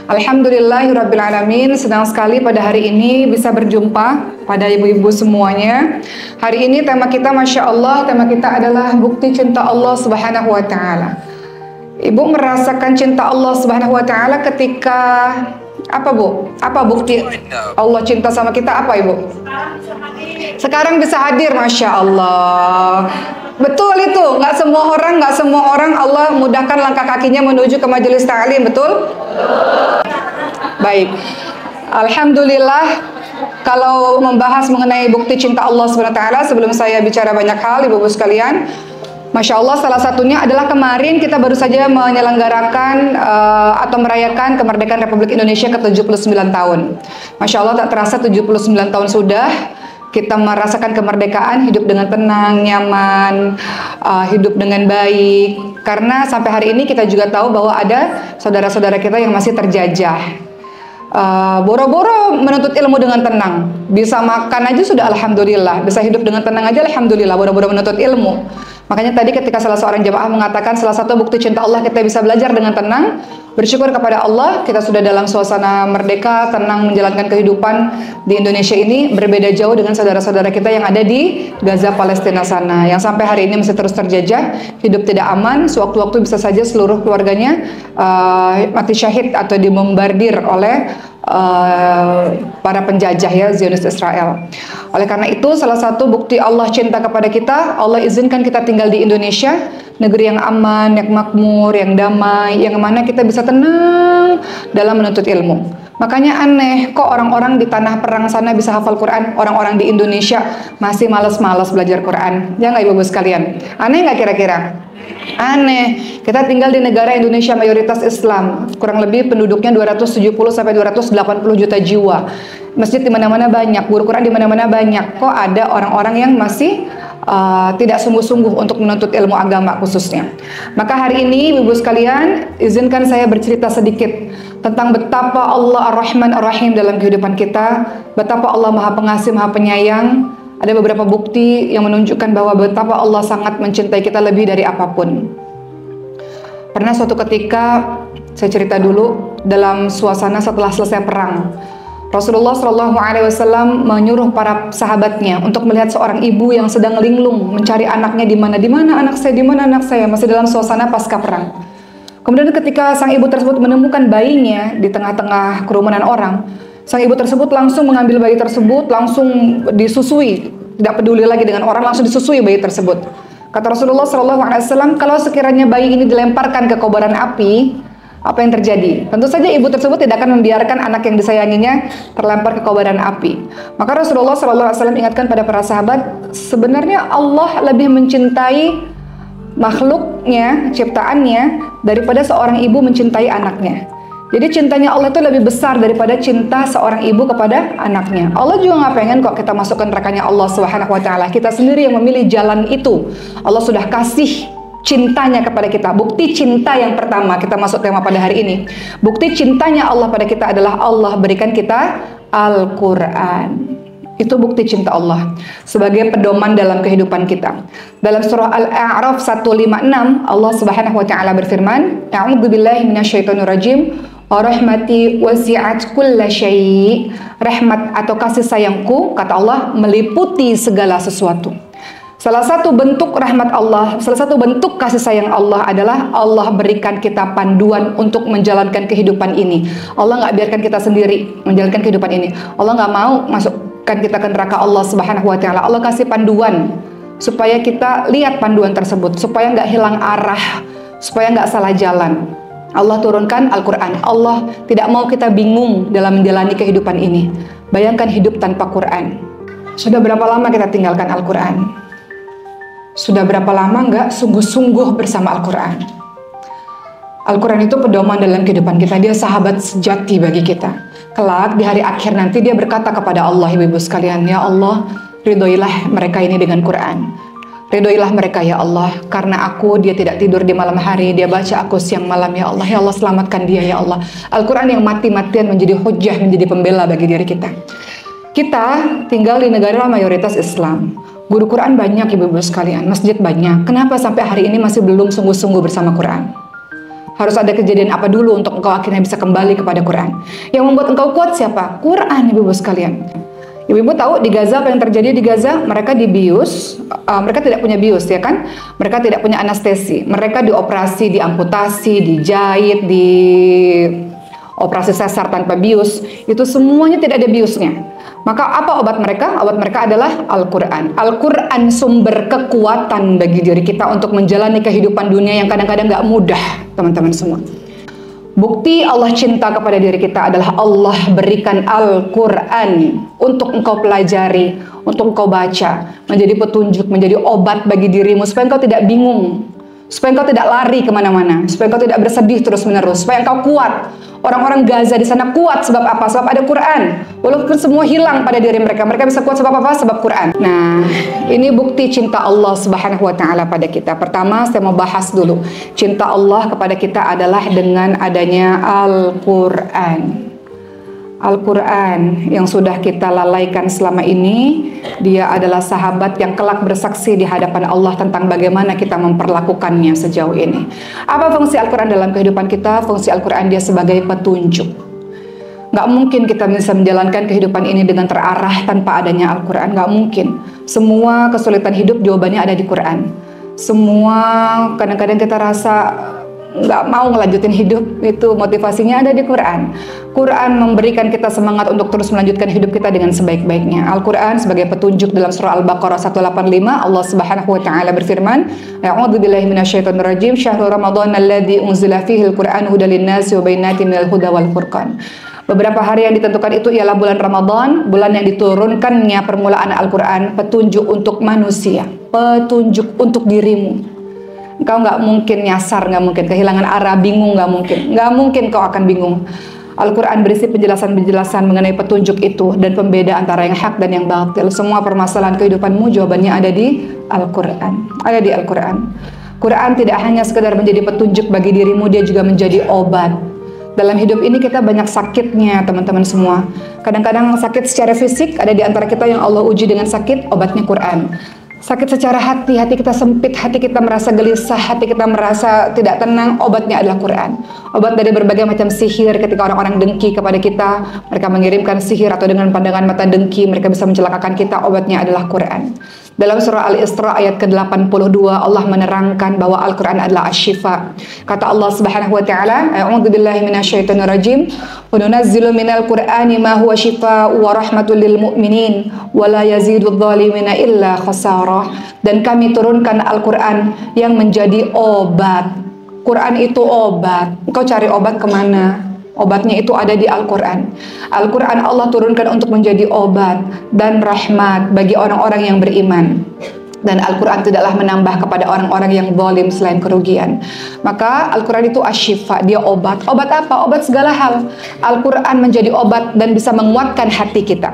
Alhamdulillahirrabbilalamin. Senang sekali pada hari ini bisa berjumpa pada ibu-ibu semuanya. Hari ini tema kita, Masya Allah, tema kita adalah bukti cinta Allah Subhanahu wa Ta'ala. Ibu merasakan cinta Allah Subhanahu wa Ta'ala ketika apa, Bu? Apa bukti Allah cinta sama kita? Apa, Ibu? Sekarang bisa hadir, Masya Allah. Betul itu, nggak semua orang Allah mudahkan langkah kakinya menuju ke majelis ta'lim, betul? Baik, Alhamdulillah. Kalau membahas mengenai bukti cinta Allah SWT, sebelum saya bicara banyak hal, ibu-ibu sekalian, Masya Allah, salah satunya adalah kemarin kita baru saja menyelenggarakan atau merayakan kemerdekaan Republik Indonesia ke-79 tahun. Masya Allah, tak terasa 79 tahun sudah kita merasakan kemerdekaan, hidup dengan tenang, nyaman, hidup dengan baik. Karena sampai hari ini kita juga tahu bahwa ada saudara-saudara kita yang masih terjajah. Boro-boro menuntut ilmu dengan tenang, bisa makan aja sudah alhamdulillah, bisa hidup dengan tenang aja alhamdulillah, boro-boro menuntut ilmu. Makanya tadi ketika salah seorang jamaah mengatakan salah satu bukti cinta Allah kita bisa belajar dengan tenang, bersyukur kepada Allah kita sudah dalam suasana merdeka, tenang menjalankan kehidupan di Indonesia ini, berbeda jauh dengan saudara-saudara kita yang ada di Gaza, Palestina sana, yang sampai hari ini masih terus terjajah, hidup tidak aman, sewaktu-waktu bisa saja seluruh keluarganya mati syahid atau dibombardir oleh para penjajah, ya, Zionis Israel. Oleh karena itu, salah satu bukti Allah cinta kepada kita, Allah izinkan kita tinggal di Indonesia, negeri yang aman, yang makmur, yang damai, yang mana kita bisa tenang dalam menuntut ilmu. Makanya aneh, kok orang-orang di tanah perang sana bisa hafal Quran, orang-orang di Indonesia masih malas-malas belajar Quran. Ya nggak, ibu-ibu sekalian? Aneh nggak kira-kira? Aneh. Kita tinggal di negara Indonesia mayoritas Islam, kurang lebih penduduknya 270 sampai 280 juta jiwa. Masjid di mana-mana banyak, guru Quran di mana-mana banyak. Kok ada orang-orang yang masih tidak sungguh-sungguh untuk menuntut ilmu agama khususnya? Maka hari ini, ibu sekalian, izinkan saya bercerita sedikit tentang betapa Allah Ar-Rahman Ar-Rahim dalam kehidupan kita, betapa Allah Maha Pengasih, Maha Penyayang. Ada beberapa bukti yang menunjukkan bahwa betapa Allah sangat mencintai kita lebih dari apapun. Pernah suatu ketika, saya cerita dulu, dalam suasana setelah selesai perang, Rasulullah SAW menyuruh para sahabatnya untuk melihat seorang ibu yang sedang linglung mencari anaknya di mana anak saya, di mana anak saya, masih dalam suasana pasca perang. Kemudian ketika sang ibu tersebut menemukan bayinya di tengah-tengah kerumunan orang, sang ibu tersebut langsung mengambil bayi tersebut, langsung disusui, tidak peduli lagi dengan orang, langsung disusui bayi tersebut. Kata Rasulullah SAW, kalau sekiranya bayi ini dilemparkan ke kobaran api, apa yang terjadi? Tentu saja ibu tersebut tidak akan membiarkan anak yang disayanginya terlempar ke kobaran api. Maka Rasulullah SAW ingatkan pada para sahabat, sebenarnya Allah lebih mencintai makhluknya, ciptaannya, daripada seorang ibu mencintai anaknya. Jadi cintanya Allah itu lebih besar daripada cinta seorang ibu kepada anaknya. Allah juga nggak pengen kok kita masukkan nerakanya Allah Subhanahu wa Ta'ala. Kita sendiri yang memilih jalan itu. Allah sudah kasih cintanya kepada kita. Bukti cinta yang pertama, kita masuk tema pada hari ini. Bukti cintanya Allah pada kita adalah Allah berikan kita Al-Quran. Itu bukti cinta Allah sebagai pedoman dalam kehidupan kita. Dalam surah Al-A'raf 156, Allah Subhanahu wa Ta'ala berfirman, A'udzubillahi minasyaitonirrajim, wa rahmati wasi'at kulla syai'. Rahmat atau kasih sayangku, kata Allah, meliputi segala sesuatu. Salah satu bentuk rahmat Allah, salah satu bentuk kasih sayang Allah adalah Allah berikan kita panduan untuk menjalankan kehidupan ini. Allah nggak biarkan kita sendiri menjalankan kehidupan ini. Allah nggak mau masukkan kita ke neraka Allah Subhanahu wa Ta'ala. Allah kasih panduan supaya kita lihat panduan tersebut, supaya nggak hilang arah, supaya nggak salah jalan. Allah turunkan Al-Quran. Allah tidak mau kita bingung dalam menjalani kehidupan ini. Bayangkan hidup tanpa Quran. Sudah berapa lama kita tinggalkan Al-Quran? Sudah berapa lama nggak sungguh-sungguh bersama Al-Quran? Al-Quran itu pedoman dalam kehidupan kita. Dia sahabat sejati bagi kita. Kelak di hari akhir nanti dia berkata kepada Allah, ibu-ibu sekalian, ya Allah, ridhoilah mereka ini dengan Quran. Ridhoilah mereka ya Allah, karena dia tidak tidur di malam hari, dia baca aku siang malam ya Allah. Ya Allah, selamatkan dia ya Allah. Al-Quran yang mati-matian menjadi hujah, menjadi pembela bagi diri kita. Kita tinggal di negara mayoritas Islam. Guru Quran banyak ibu-ibu sekalian, masjid banyak. Kenapa sampai hari ini masih belum sungguh-sungguh bersama Quran? Harus ada kejadian apa dulu untuk engkau akhirnya bisa kembali kepada Quran. Yang membuat engkau kuat siapa? Quran, ibu-ibu sekalian. Ibu-ibu tahu di Gaza apa yang terjadi di Gaza? Mereka dibius, mereka tidak punya bius ya kan? Mereka tidak punya anestesi. Mereka dioperasi, diamputasi, dijahit, di operasi sesar tanpa bius. Itu semuanya tidak ada biusnya. Maka apa obat mereka? Obat mereka adalah Al-Quran. Al-Quran sumber kekuatan bagi diri kita untuk menjalani kehidupan dunia yang kadang-kadang gak mudah, teman-teman semua. Bukti Allah cinta kepada diri kita adalah Allah berikan Al-Quran untuk engkau pelajari, untuk engkau baca, menjadi petunjuk, menjadi obat bagi dirimu, supaya engkau tidak bingung, supaya engkau tidak lari kemana-mana, supaya engkau tidak bersedih terus-menerus, supaya engkau kuat. Orang-orang Gaza di sana kuat sebab apa? Sebab ada Quran. Walaupun semua hilang pada diri mereka, mereka bisa kuat sebab apa? Sebab Quran. Nah, ini bukti cinta Allah Subhanahu wa taala pada kita. Pertama, saya mau bahas dulu. Cinta Allah kepada kita adalah dengan adanya Al-Quran. Al-Quran yang sudah kita lalaikan selama ini, dia adalah sahabat yang kelak bersaksi di hadapan Allah tentang bagaimana kita memperlakukannya sejauh ini. Apa fungsi Al-Quran dalam kehidupan kita? Fungsi Al-Quran dia sebagai petunjuk. Gak mungkin kita bisa menjalankan kehidupan ini dengan terarah tanpa adanya Al-Quran. Gak mungkin. Semua kesulitan hidup jawabannya ada di Quran. Semua kadang-kadang kita rasa nggak mau ngelanjutin hidup, itu motivasinya ada di Quran. Quran memberikan kita semangat untuk terus melanjutkan hidup kita dengan sebaik-baiknya. Al-Quran sebagai petunjuk dalam surah Al-Baqarah 185, Allah Subhanahu wa taala berfirman, A'udzubillahi minasyaitonirrajim, syahrul ramadhan alladzi unzila fihi al-Qur'an hudan lin-nasi wa bayyinatin minal huda wal furqan. Beberapa hari yang ditentukan itu ialah bulan Ramadan, bulan yang diturunkannya permulaan Al-Quran, petunjuk untuk manusia, petunjuk untuk dirimu. Kau nggak mungkin nyasar, nggak mungkin kehilangan arah, bingung, nggak mungkin kau akan bingung. Al-Quran berisi penjelasan-penjelasan mengenai petunjuk itu dan pembeda antara yang hak dan yang batil. Semua permasalahan kehidupanmu jawabannya ada di Al-Quran. Ada di Al-Quran. Quran tidak hanya sekedar menjadi petunjuk bagi dirimu, dia juga menjadi obat. Dalam hidup ini kita banyak sakitnya, teman-teman semua. Kadang-kadang sakit secara fisik, ada di antara kita yang Allah uji dengan sakit, obatnya Quran. Sakit secara hati, hati kita sempit, hati kita merasa gelisah, hati kita merasa tidak tenang, obatnya adalah Quran. Obat dari berbagai macam sihir. Ketika orang-orang dengki kepada kita, mereka mengirimkan sihir atau dengan pandangan mata dengki, mereka bisa mencelakakan kita, obatnya adalah Quran. Dalam surah Al-Isra ayat ke-82 Allah menerangkan bahwa Al-Quran adalah asy-syifa. Kata Allah Subhanahu wa taala, A'udzubillahi minasyaitonirrajim, wa nunazzilu minal Qur'ani ma huwa syifaa'un wa rahmatul lil mu'minin wa la yazidudz zalimina illa khasara. Dan kami turunkan Al-Quran yang menjadi obat. Quran itu obat. Engkau cari obat kemana? Obatnya itu ada di Al-Quran. Al-Quran Allah turunkan untuk menjadi obat dan rahmat bagi orang-orang yang beriman. Dan Al-Quran tidaklah menambah kepada orang-orang yang zalim selain kerugian. Maka Al-Quran itu asy-syifa, dia obat. Obat apa? Obat segala hal. Al-Quran menjadi obat dan bisa menguatkan hati kita.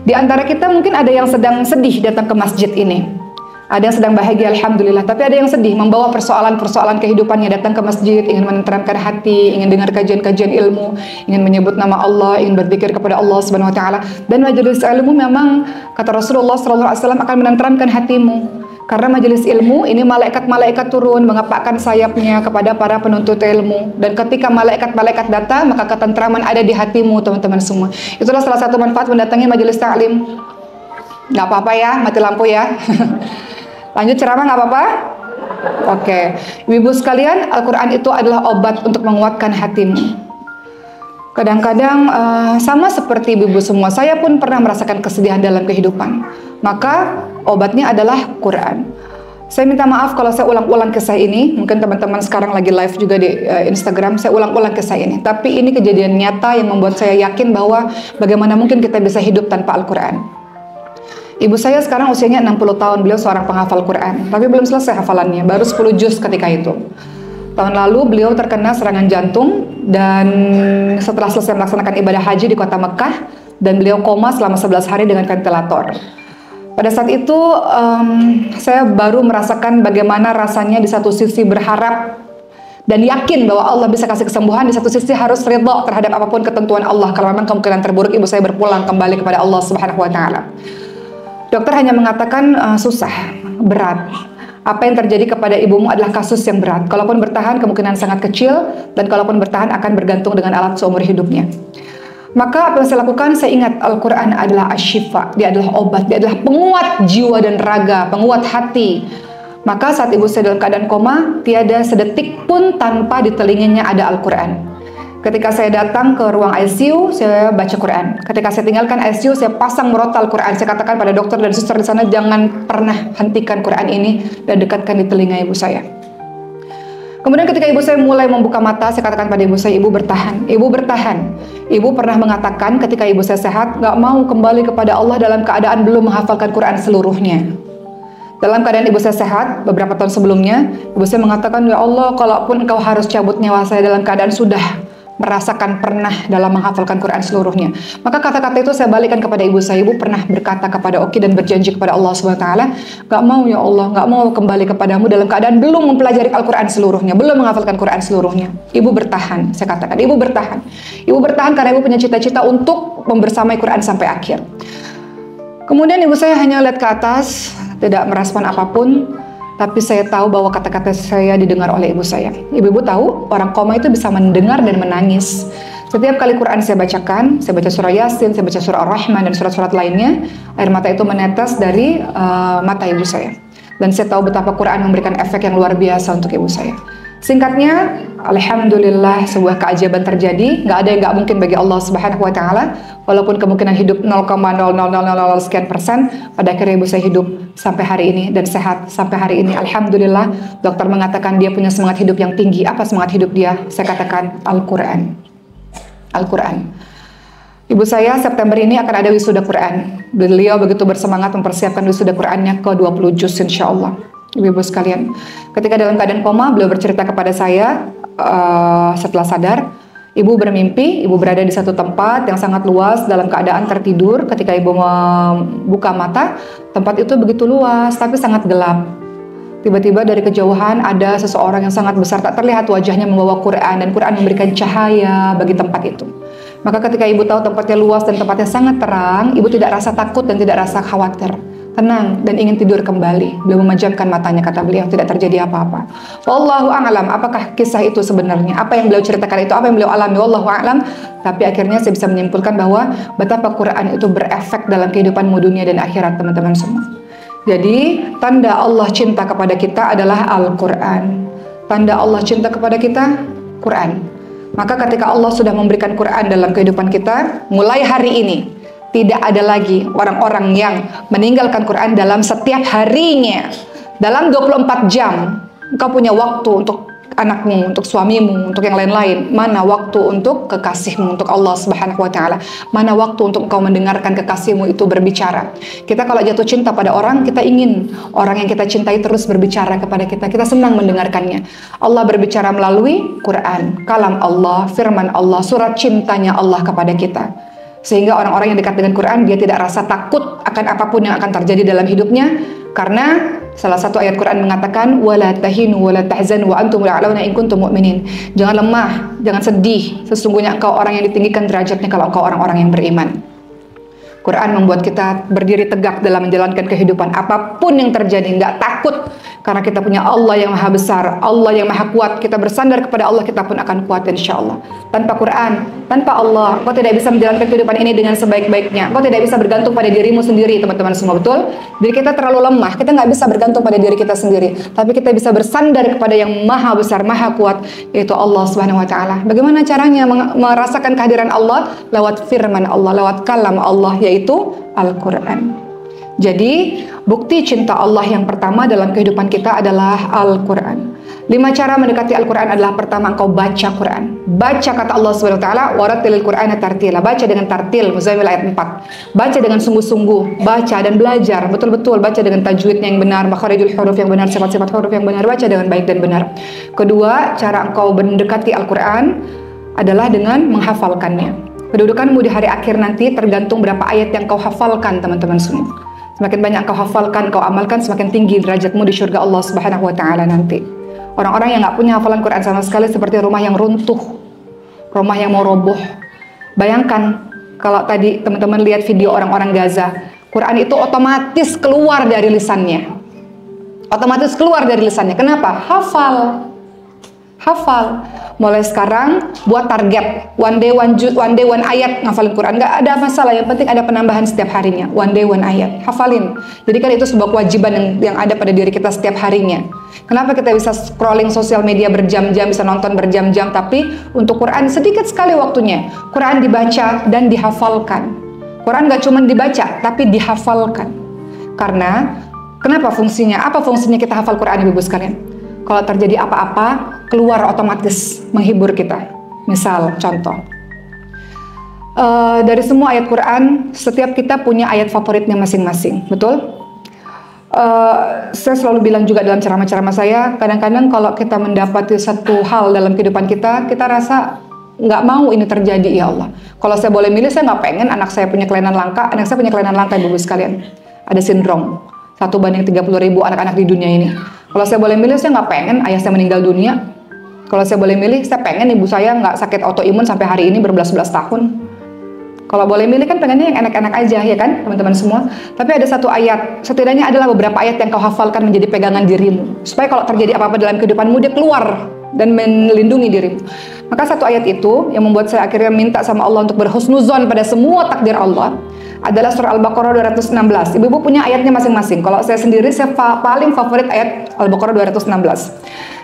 Di antara kita mungkin ada yang sedang sedih datang ke masjid ini. Ada yang sedang bahagia, alhamdulillah. Tapi ada yang sedih, membawa persoalan-persoalan kehidupannya datang ke masjid, ingin menenteramkan hati, ingin dengar kajian-kajian ilmu, ingin menyebut nama Allah, ingin berzikir kepada Allah Subhanahu wa taala. Dan majelis ilmu memang kata Rasulullah SAW akan menenteramkan hatimu. Karena majelis ilmu ini malaikat-malaikat turun mengepakkan sayapnya kepada para penuntut ilmu. Dan ketika malaikat-malaikat datang, maka ketentraman ada di hatimu, teman-teman semua. Itulah salah satu manfaat mendatangi majelis ta'lim. Nggak apa-apa ya, mati lampu ya. Lanjut ceramah nggak apa-apa? Oke. Ibu sekalian, Al-Quran itu adalah obat untuk menguatkan hatimu. Kadang-kadang sama seperti ibu semua, saya pun pernah merasakan kesedihan dalam kehidupan. Maka obatnya adalah Quran. Saya minta maaf kalau saya ulang-ulang kisah ini. Mungkin teman-teman sekarang lagi live juga di Instagram. Saya ulang-ulang kisah ini. Tapi ini kejadian nyata yang membuat saya yakin bahwa bagaimana mungkin kita bisa hidup tanpa Al-Quran. Ibu saya sekarang usianya 60 tahun, beliau seorang penghafal Quran, tapi belum selesai hafalannya, baru 10 juz ketika itu. Tahun lalu beliau terkena serangan jantung dan setelah selesai melaksanakan ibadah haji di kota Mekah, dan beliau koma selama 11 hari dengan ventilator. Pada saat itu saya baru merasakan bagaimana rasanya di satu sisi berharap dan yakin bahwa Allah bisa kasih kesembuhan, di satu sisi harus ridha terhadap apapun ketentuan Allah. Kalau memang kemungkinan terburuk ibu saya berpulang kembali kepada Allah Subhanahu wa taala. Dokter hanya mengatakan susah, berat. Apa yang terjadi kepada ibumu adalah kasus yang berat. Kalaupun bertahan, kemungkinan sangat kecil, dan kalaupun bertahan akan bergantung dengan alat seumur hidupnya. Maka apa yang saya lakukan, saya ingat Al-Quran adalah asyifa, dia adalah obat, dia adalah penguat jiwa dan raga, penguat hati. Maka saat ibu saya dalam keadaan koma, tiada sedetik pun tanpa di telinganya ada Al-Quran. Ketika saya datang ke ruang ICU, saya baca Quran. Ketika saya tinggalkan ICU, saya pasang merotal Quran. Saya katakan pada dokter dan suster di sana, jangan pernah hentikan Quran ini dan dekatkan di telinga ibu saya. Kemudian ketika ibu saya mulai membuka mata, saya katakan pada ibu saya, ibu bertahan, ibu bertahan. Ibu pernah mengatakan ketika ibu saya sehat, gak mau kembali kepada Allah dalam keadaan belum menghafalkan Quran seluruhnya. Dalam keadaan ibu saya sehat, beberapa tahun sebelumnya, ibu saya mengatakan, ya Allah, kalaupun engkau harus cabut nyawa saya dalam keadaan sudah merasakan pernah dalam menghafalkan Quran seluruhnya. Maka kata-kata itu saya balikan kepada ibu saya. Ibu pernah berkata kepada Oki dan berjanji kepada Allah SWT, gak mau ya Allah, gak mau kembali kepadamu dalam keadaan belum mempelajari Al-Quran seluruhnya, belum menghafalkan Quran seluruhnya. Ibu bertahan, saya katakan, ibu bertahan. Ibu bertahan karena ibu punya cita-cita untuk membersamai Quran sampai akhir. Kemudian ibu saya hanya lihat ke atas, tidak merespon apapun. Tapi saya tahu bahwa kata-kata saya didengar oleh ibu saya. Ibu-ibu tahu, orang koma itu bisa mendengar dan menangis. Setiap kali Quran saya bacakan, saya baca surah Yasin, saya baca surah Ar-Rahman, dan surat-surat lainnya, air mata itu menetes dari mata ibu saya. Dan saya tahu betapa Quran memberikan efek yang luar biasa untuk ibu saya. Singkatnya, alhamdulillah sebuah keajaiban terjadi. Nggak ada yang nggak mungkin bagi Allah Subhanahu Wa Taala. Walaupun kemungkinan hidup 0,0000 sekian persen, pada akhirnya ibu saya hidup sampai hari ini dan sehat sampai hari ini. Alhamdulillah. Dokter mengatakan dia punya semangat hidup yang tinggi. Apa semangat hidup dia? Saya katakan Al-Quran. Al-Quran. Ibu saya September ini akan ada wisuda Quran. Beliau begitu bersemangat mempersiapkan wisuda Qurannya ke 20 juz insya Allah. Ibu-ibu sekalian, ketika dalam keadaan koma, beliau bercerita kepada saya setelah sadar, ibu bermimpi, ibu berada di satu tempat yang sangat luas dalam keadaan tertidur. Ketika ibu membuka mata, tempat itu begitu luas tapi sangat gelap. Tiba-tiba dari kejauhan ada seseorang yang sangat besar, tak terlihat wajahnya, membawa Quran, dan Quran memberikan cahaya bagi tempat itu. Maka ketika ibu tahu tempatnya luas dan tempatnya sangat terang, ibu tidak rasa takut dan tidak rasa khawatir. Tenang dan ingin tidur kembali. Beliau memejamkan matanya, kata beliau, tidak terjadi apa-apa. Wallahu a'lam, apakah kisah itu sebenarnya? Apa yang beliau ceritakan itu, apa yang beliau alami? Wallahu a'lam. Tapi akhirnya saya bisa menyimpulkan bahwa betapa Quran itu berefek dalam kehidupanmu dunia dan akhirat, teman-teman semua. Jadi, tanda Allah cinta kepada kita adalah Al-Quran. Tanda Allah cinta kepada kita, Quran. Maka ketika Allah sudah memberikan Quran dalam kehidupan kita, mulai hari ini, tidak ada lagi orang-orang yang meninggalkan Quran dalam setiap harinya. Dalam 24 jam, engkau punya waktu untuk anakmu, untuk suamimu, untuk yang lain-lain. Mana waktu untuk kekasihmu, untuk Allah Subhanahu Wa Taala? Mana waktu untuk engkau mendengarkan kekasihmu itu berbicara? Kita kalau jatuh cinta pada orang, kita ingin orang yang kita cintai terus berbicara kepada kita. Kita senang mendengarkannya. Allah berbicara melalui Quran, kalam Allah, firman Allah, surat cintanya Allah kepada kita. Sehingga orang-orang yang dekat dengan Quran, dia tidak rasa takut akan apapun yang akan terjadi dalam hidupnya, karena salah satu ayat Quran mengatakan wala tahinu wala tahzanu wa antum la'alauna in kuntum mu'minin. Jangan lemah, jangan sedih, sesungguhnya engkau orang yang ditinggikan derajatnya kalau engkau orang-orang yang beriman. Quran membuat kita berdiri tegak dalam menjalankan kehidupan. Apapun yang terjadi, nggak takut. Karena kita punya Allah yang maha besar, Allah yang maha kuat. Kita bersandar kepada Allah, kita pun akan kuat insya Allah. Tanpa Quran, tanpa Allah, kau tidak bisa menjalankan kehidupan ini dengan sebaik-baiknya. Kau tidak bisa bergantung pada dirimu sendiri, teman-teman semua, betul? Diri kita terlalu lemah, kita nggak bisa bergantung pada diri kita sendiri. Tapi kita bisa bersandar kepada yang maha besar, maha kuat, yaitu Allah Subhanahu Wa Taala. Bagaimana caranya merasakan kehadiran Allah? Lewat firman Allah, lewat kalam Allah, yaitu Al-Quran. Jadi, bukti cinta Allah yang pertama dalam kehidupan kita adalah Al-Quran. 5 cara mendekati Al-Quran adalah: pertama, engkau baca Quran. Baca kata Allah SWT, warattilil Qur'ana tartila. Baca dengan tartil, Muzammil ayat 4. Baca dengan sungguh-sungguh, baca dan belajar betul-betul, baca dengan tajwidnya yang benar, makharijul huruf yang benar, sifat-sifat huruf yang benar, baca dengan baik dan benar. Kedua, cara engkau mendekati Al-Quran adalah dengan menghafalkannya. Kedudukanmu di hari akhir nanti tergantung berapa ayat yang kau hafalkan, teman-teman semua. Semakin banyak kau hafalkan, kau amalkan, semakin tinggi derajatmu di surga Allah Subhanahu Wa Taala nanti. Orang-orang yang nggak punya hafalan Quran sama sekali seperti rumah yang runtuh, rumah yang mau roboh. Bayangkan kalau tadi teman-teman lihat video orang-orang Gaza, Quran itu otomatis keluar dari lisannya. Otomatis keluar dari lisannya. Kenapa? Hafal. Hafal. Mulai sekarang buat target one day one ayat ngafalin Quran. Nggak ada masalah, yang penting ada penambahan setiap harinya. One day one ayat, hafalin. Jadi kan itu sebuah kewajiban yang ada pada diri kita setiap harinya. Kenapa kita bisa scrolling sosial media berjam-jam, bisa nonton berjam-jam, tapi untuk Quran sedikit sekali waktunya. Quran dibaca dan dihafalkan. Quran nggak cuma dibaca, tapi dihafalkan. Karena kenapa fungsinya? Apa fungsinya kita hafal Quran, ibu-ibu sekalian? Kalau terjadi apa-apa, keluar otomatis menghibur kita. Misal, contoh. Dari semua ayat Quran, setiap kita punya ayat favoritnya masing-masing. Betul? Saya selalu bilang juga dalam ceramah-ceramah saya, kadang-kadang kalau kita mendapati satu hal dalam kehidupan kita, kita rasa nggak mau ini terjadi, ya Allah. Kalau saya boleh milih, saya nggak pengen anak saya punya kelainan langka. Anak saya punya kelainan langka, ibu-ibu sekalian. Ada sindrom. 1/30.000 anak-anak di dunia ini. Kalau saya boleh milih, saya nggak pengen ayah saya meninggal dunia. Kalau saya boleh milih, saya pengen ibu saya nggak sakit autoimun sampai hari ini berbelas-belas tahun. Kalau boleh milih kan pengennya yang enak-enak aja, ya kan teman-teman semua. Tapi ada satu ayat, setidaknya adalah beberapa ayat yang kau hafalkan menjadi pegangan dirimu. Supaya kalau terjadi apa-apa dalam kehidupanmu, dia keluar dan melindungi dirimu. Maka satu ayat itu yang membuat saya akhirnya minta sama Allah untuk berhusnuzon pada semua takdir Allah adalah surah Al-Baqarah 216. Ibu-ibu punya ayatnya masing-masing. Kalau saya sendiri, saya paling favorit ayat Al-Baqarah 216.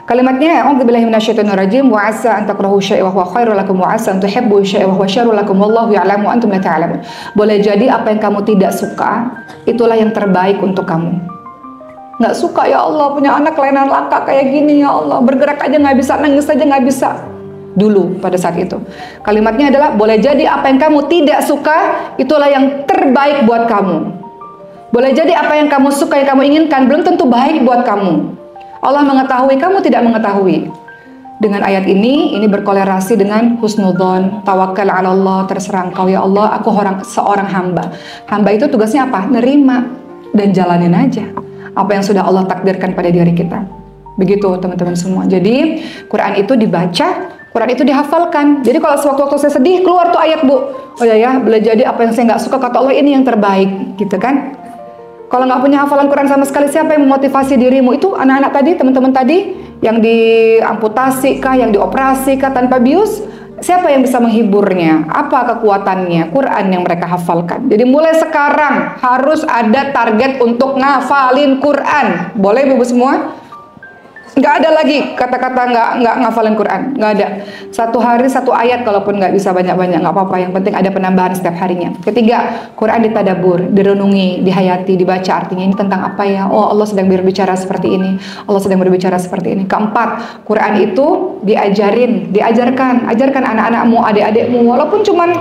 Kalimatnya, a'udzubillahi minasyaitonirrajim, wa 'asa an takrahu syai'an wa huwa khairul lakum wa 'asa an tuhibbu syai'an wa huwa syarrul lakum wallahu ya'lamu wa antum la ta'lamun. Boleh jadi apa yang kamu tidak suka, itulah yang terbaik untuk kamu. Nggak suka, ya Allah, punya anak kelainan langka kayak gini, ya Allah, bergerak aja nggak bisa, nangis aja nggak bisa. Dulu pada saat itu kalimatnya adalah, boleh jadi apa yang kamu tidak suka itulah yang terbaik buat kamu. Boleh jadi apa yang kamu suka, yang kamu inginkan belum tentu baik buat kamu. Allah mengetahui, kamu tidak mengetahui. Dengan ayat ini berkolerasi dengan husnudzon, tawakal 'ala Allah, terserah Engkau ya Allah, aku seorang hamba. Hamba itu tugasnya apa? Nerima dan jalanin aja apa yang sudah Allah takdirkan pada diri kita. Begitu teman-teman semua. Jadi Quran itu dibaca, Quran itu dihafalkan. Jadi kalau sewaktu-waktu saya sedih, keluar tuh ayat, Bu. Oh ya, boleh jadi apa yang saya nggak suka, kata Allah ini yang terbaik, gitu kan? Kalau nggak punya hafalan Quran sama sekali, siapa yang memotivasi dirimu? Itu anak-anak tadi, teman-teman tadi, yang diamputasi kah, yang dioperasi kah tanpa bius? Siapa yang bisa menghiburnya? Apa kekuatannya? Quran yang mereka hafalkan. Jadi mulai sekarang harus ada target untuk ngafalin Quran. Boleh ibu semua? Nggak ada lagi kata-kata nggak ngafalin Quran. Nggak ada. Satu hari satu ayat, kalaupun nggak bisa banyak-banyak, nggak apa-apa. Yang penting ada penambahan setiap harinya. Ketiga, Quran ditadabur, direnungi, dihayati, dibaca artinya ini tentang apa ya? Oh, Allah sedang berbicara seperti ini. Allah sedang berbicara seperti ini. Keempat, Quran itu diajarkan anak-anakmu, adik-adikmu, walaupun cuman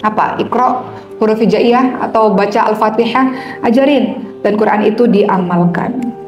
apa? Iqra, huruf hijaiyah atau baca Al-Fatihah, ajarin. Dan Quran itu diamalkan.